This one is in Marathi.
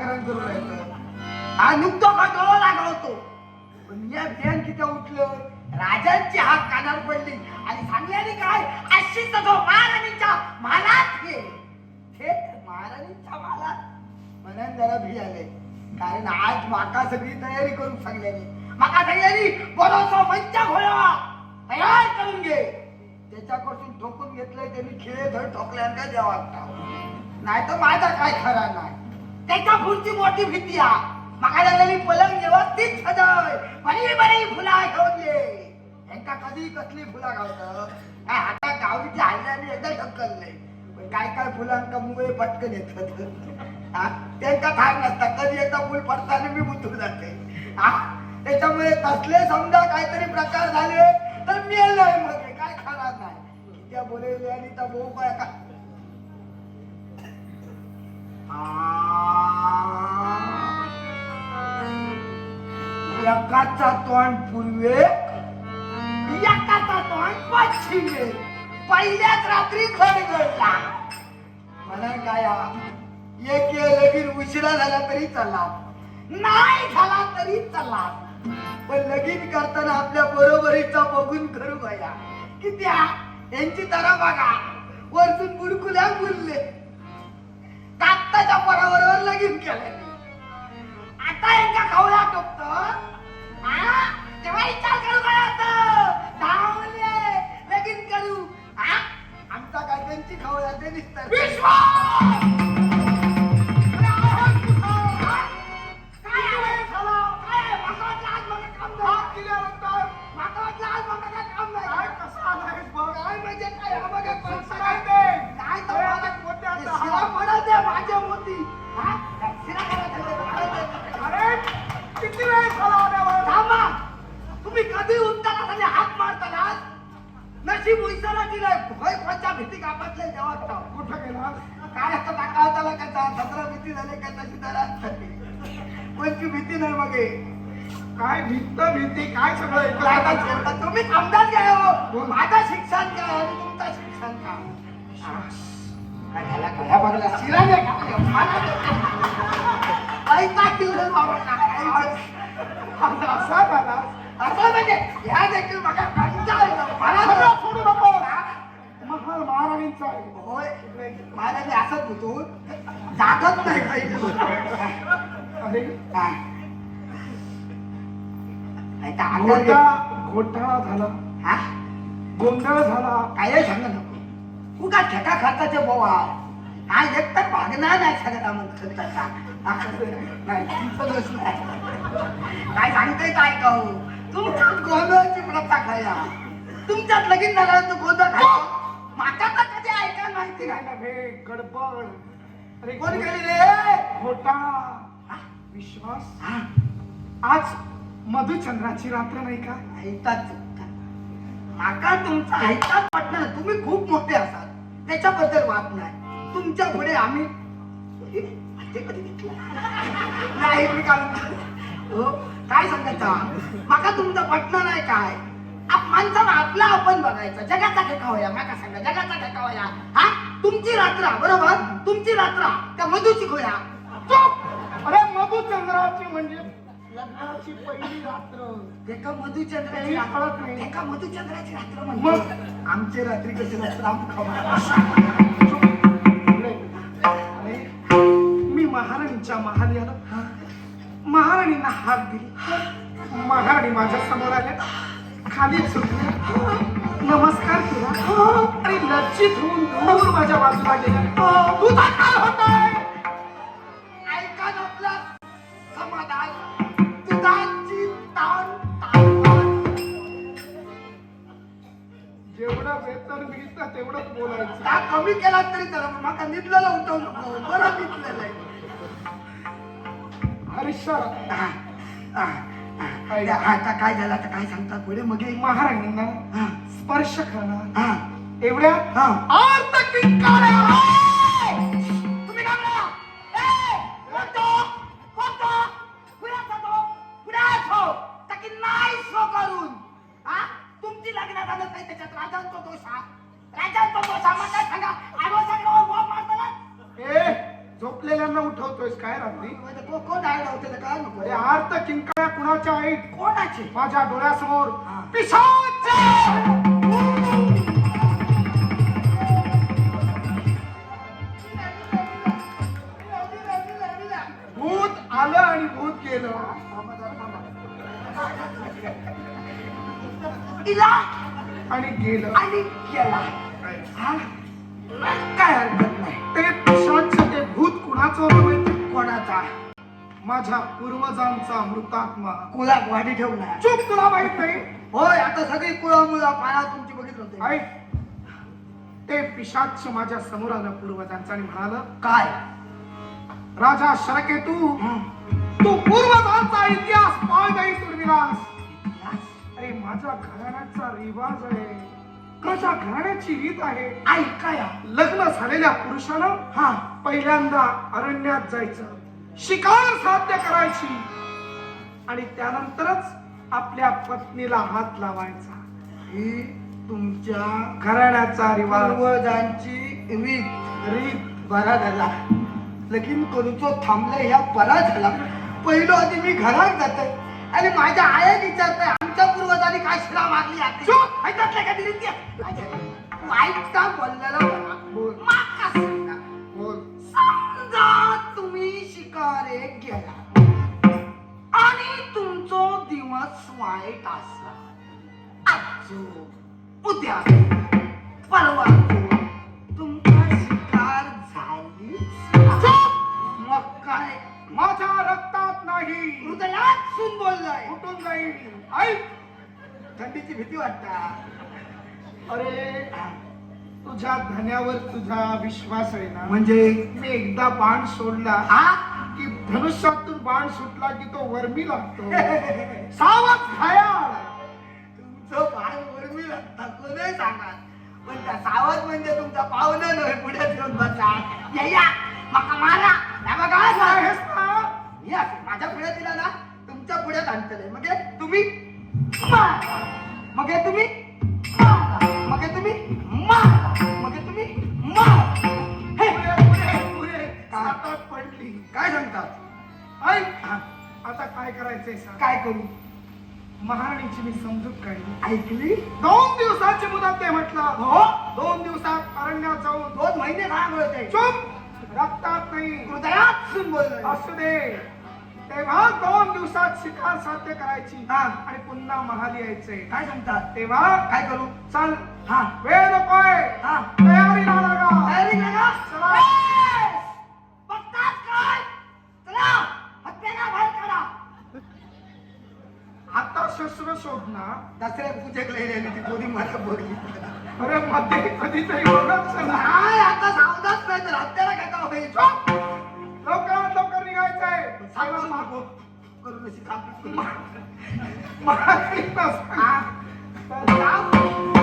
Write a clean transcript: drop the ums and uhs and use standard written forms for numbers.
जागरण करू राहिलं. हा नुकतो का डोळा लागवतो. पण या बियान किती उठलं, राजांची हात कानावर पडली आणि सांगल्याने काय अशीच तो महाराणीच्या मालात हे महाराणीच्या मालात म्हणून जरा भी आले. कारण आज माका सगळी तयारी करून सांगल्याने माका सगळ्यांनी बरोसा मंचा घोळा तयार करून घे. त्याच्याकडून ठोकून घेतलंय त्यांनी खेळ धड ठोकल्यानंतर द्यावा नाही तर माझा काय खरा नाही. त्याच्या पुढची मोठी भीती आहे. माका लागलेली पलंग व्यवस्थित सजय बरी बरी फुला घेऊन ये. यांका कधी कसली फुला गावत काय हातात गावडीची हल्ल्याने एकदा ढकललंय. पण काय काय फुलांका मुळे पटकन येतात. त्यांचा ठाक नसता कधी एकदा फुल पडताना मी बुतून जाते. त्याच्यामुळे तसले समजा काहीतरी प्रकार झाले तर मिळलंय मध्ये काय खरा नाही. त्या बोलले आणि त्या भाऊ काय का एकाचा तोंड पूर्वे एकाचा तोंड पश्चिमे पहिल्याच रात्री खडगडला. म्हणा काय एक लगीन उशिरा झाला तरी चला नाही झाला तरी चला पण लगीन करताना आपल्या बरोबरीचा बघून करू गया. किती यांची तरा बघा वरतून बुडकुल्या बुरले कापताच्या पोराबरोबर लगीन केलं. आता यांच्या खवळ्या टोकत तेव्हा विचार करू काय होतं धावले लगीन करू. आमचा काय त्यांची खवळ्या ते दिसतात. तुम्ही कधी उंटाला खाली हात मारताना नशीब उईसाला दिलाय भय कोणत्या भीती कापतले जेव्हा कुठं गेला काय असतं टाका होता कसा सतरा भीती झाले का तशी जरा कोणची भीती नाही मग काय भीत भीती काय सगळं तुम्ही समजाच घ्या हो. माझं शिक्षण काय आणि तुमचं शिक्षण काय झाला काय बघला शिराने पैसा किल्ल असा झाला असं म्हणजे ह्या देखील मला मला सोडू नको. महाल महाराणींचा होय महाराणी असत होतो जागत नाही काही. अरे घोटाळा झाला गोंधळ झाला काय सांगा नको उगा ठेका खर्चाचे बोवा हा एक तर भागणार नाही सगळ्या म्हणता नाही काय सांगते काय कहू तुमच्यात गोंधळाची प्रथा खाया तुमच्यात लगीन झाल्यावर तो गोंधळ खाया माकाचा कधी ऐकायला माहिती नाही ना भे गडबड. अरे कोण गेली रे घोटाळा विश्वास. आज मधुचंद्राची रात्र नाही का ऐकतात माका तुमचा ऐकतात पटणार. तुम्ही खूप मोठे असाल त्याच्याबद्दल वाद नाही. तुमच्या पुढे आम्ही नाही मी काय सांगायचं माका तुमचं पटणं नाही काय माणसाला आपला आपण बघायचं जगाचा ठेकावया माका सांगा जगाचा ठेकावया. हा तुमची रात्र बरोबर तुमची रात्र त्या मधूची खोया. अरे मधुचंद्राची म्हणजे लग्नाची पहिली रात्र एका मधुचंद्राची कळत नाही एका मधुचंद्राची रात्र म्हणजे आमची रात्री कशी मी महाराणीच्या महाली आलो. महाराणींना हात दिली. महाराणी माझ्या समोर आल्या खाली झुकल्या नमस्कार केला आणि लज्जित होऊन दूर माझ्या बाजूला गेल्या. तुझा काय होतंय ऐका आपला समाधान तुझाची ताण जेवढं वेतन मिळतं तेवढंच बोलायचं. का कमी केला तरी चला माका निधलेला उठवू नको बरं निधलेलं आहे. आता काय झालं आता काय सांगतात पुढे मग महाराणींना स्पर्श करणार एवढ्या तुम्ही करून तुमची लग्न झालं नाही त्याच्यात राजांचा दोष राजांचा दोष आम्हाला सांगा. झोपलेल्या पुरुषांना उठवतोयस काय रात्री? कोण आयडा होते काय नको अरे आर्त किंकाळ्या कुणाच्या आहेत? कोणाचे? माझ्या डोळ्यासमोर हा. पिशाच! भूत आलं आणि भूत गेलं. इला आणि गेलं. आणि गेला. हा? काय हरकत नाही. ते पिशाच ते भूत कुणाचं होतं माहिती? कोणाचा? माझ्या पूर्वजांचा मृतात्मा. कुळा वाढी ठेवणार. चूक तुला माहित नाही? होय आता सगळी कुळा मुळा पाया तुमची बघितलं होते. ऐक, ते पिशाच माझ्या समोर आलं पूर्वजांचं आणि म्हणाल, काय? राजा शरकेतू, हं. तू पूर्वजांचा इतिहास पाळ नाही तुडविलास. अरे माझ्या घराण्याचा रिवाज आहे, माझ्या घराण्याची रीत आहे. ऐकाया लग्न झालेल्या पुरुषानं हा पहिल्यांदा अरण्यात जायचं, शिकार साध्य करायची आणि त्यानंतरच आपल्या पत्नीला हात लावायचा. ही तुमच्या घराण्याचा रिवाज, पूर्वजांची रीत. बरा झाला लगीन करूचो थांबले ह्या बरा झाला. पहिलो आधी मी घरात जाते आणि माझ्या आया विचारते आमच्या पूर्वजांनी काय शिला मारली आहे. चूप! ऐकतलं का दिली ती? ऐकता बोललेलं बघा. बोल. माका सांगा. बोल. समजा तुम्ही शिकारे गेला आणि तुमचो दिवस वाईट असला, आजचो उद्या परवा तुमचा शिकार झालीच. मग काय? माझ्या रक्तात नाही, हृदयात सून बोललाय. कुठून जाईल? ऐक, थंडीची भीती वाटता. अरे तुझ्या धन्यावर तुझा विश्वास आहे ना? म्हणजे मी एकदा बाण सोडला हा की धनुष्यातून बाण सुटला की तो वर्मी लागतो. सावध खयाल. तुमचं बाळ उर्मी लागता कोणी सांगा. पण त्या सावध म्हणजे तुमचा पाहुणा नव्हे. पुढे येऊन बसा. या मका मारा. या बघा आहेस ना? मी असं माझ्या पुढे दिला ना तुमच्या पुढे आणतले. मग हे तुम्ही मारा. मग हे तुम्ही मारा. मग हे तुम्ही मारा. मग हे तुम्ही मारा. हे पुरे हातात पडली. काय सांगतात? ऐक, आता काय करायचंय सांग. काय करू? महाराणीची मी समजूत काढली. ऐकली? 2 दिवसाची मुदत ते म्हटलं. हो 2 दिवसात अरण्यात जाऊन 2 महिने काय मिळते? चुप, रक्तात नाही, हृदयात सून बोललोय. असू दे. तेव्हा 2 दिवसात शिकार साध्य करायची हा. आणि पुन्हा महाली यायचंय. काय सांगतात? तेव्हा काय करू? चल, हा वेळ नकोय, हा तयारीला लागा. तयारी लागा. चला. बघतात काय? चला हत्यारा बाहेर काढा. आता शस्त्र शोधना. दसऱ्या पूजेक लई ती कोणी मला बोलली. अरे मध्ये कधीतरी बघत चला. नाही आता सावधाच नाही तर हत्यारा घेता होईल. चुप! लवकरात लवकर निघायचंय. सांगा मागो करून अशी कापी. महाराणी नसताना. जाऊ.